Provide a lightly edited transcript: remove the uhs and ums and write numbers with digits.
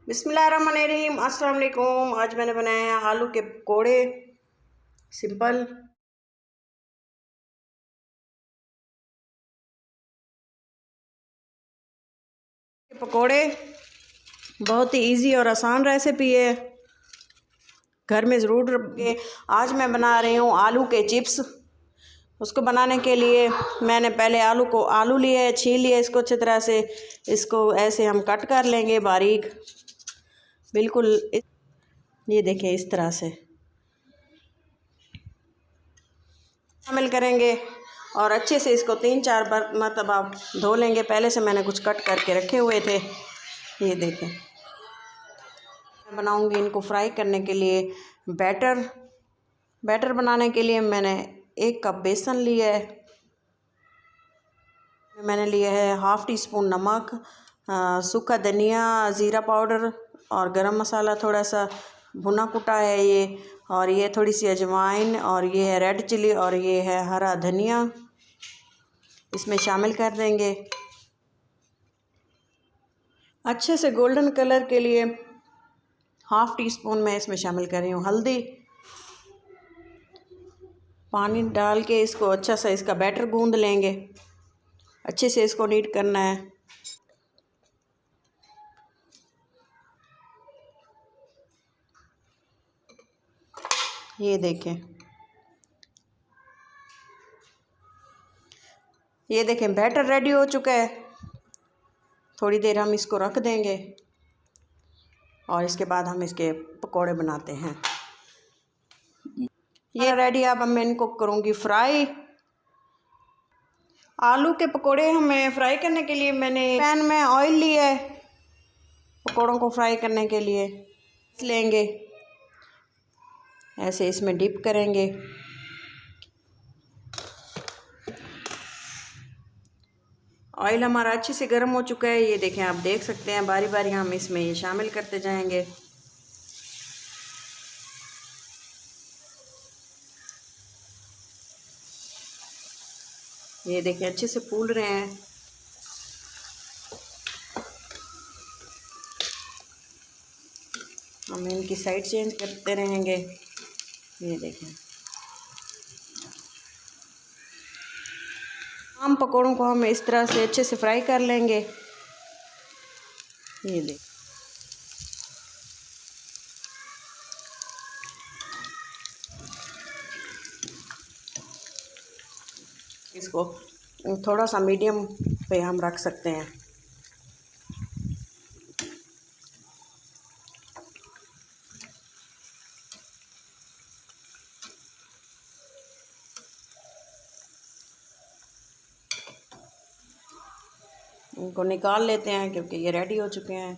बिस्मिल्लाहिर्रहमानिर्रहीम, अस्सलाम वालेकुम। आज मैंने बनाया है आलू के पकोड़े। सिंपल पकोड़े, बहुत ही इजी और आसान रेसिपी है, घर में ज़रूर रखें। आज मैं बना रही हूँ आलू के चिप्स। उसको बनाने के लिए मैंने पहले आलू लिए है, छील लिया इसको अच्छी तरह से। इसको ऐसे हम कट कर लेंगे बारीक, बिल्कुल ये देखें इस तरह से शामिल करेंगे और अच्छे से इसको 3-4 बार मरतबा धो लेंगे। पहले से मैंने कुछ कट करके रखे हुए थे, ये देखें। मैं बनाऊंगी इनको फ्राई करने के लिए बैटर बनाने के लिए मैंने 1 कप बेसन लिया है। मैंने लिया है हाफ़ टी स्पून नमक, सूखा धनिया, ज़ीरा पाउडर और गरम मसाला थोड़ा सा भुना कुटा है ये, और ये थोड़ी सी अजवाइन, और ये है रेड चिली, और ये है हरा धनिया। इसमें शामिल कर देंगे। अच्छे से गोल्डन कलर के लिए हाफ़ टी स्पून मैं इसमें शामिल कर रही हूँ हल्दी। पानी डाल के इसको अच्छा सा इसका बैटर गूंद लेंगे। अच्छे से इसको नीट करना है। ये देखें, बैटर रेडी हो चुका है। थोड़ी देर हम इसको रख देंगे और इसके बाद हम इसके पकोड़े बनाते हैं। ये रेडी, अब मैं इनको करूँगी फ्राई। आलू के पकोड़े हमें फ्राई करने के लिए मैंने पैन में ऑयल लिया है। पकोड़ों को फ्राई करने के लिए लेंगे, ऐसे इसमें डिप करेंगे। ऑयल हमारा अच्छे से गर्म हो चुका है, ये देखें, आप देख सकते हैं। बारी बारी हम इसमें ये शामिल करते जाएंगे। ये देखें अच्छे से फूल रहे हैं। हम इनकी साइड चेंज करते रहेंगे। ये देखें, आम पकौड़ों को हम इस तरह से अच्छे से फ्राई कर लेंगे। ये देखें, इसको थोड़ा सा मीडियम पे हम रख सकते हैं। इनको निकाल लेते हैं क्योंकि ये रेडी हो चुके हैं।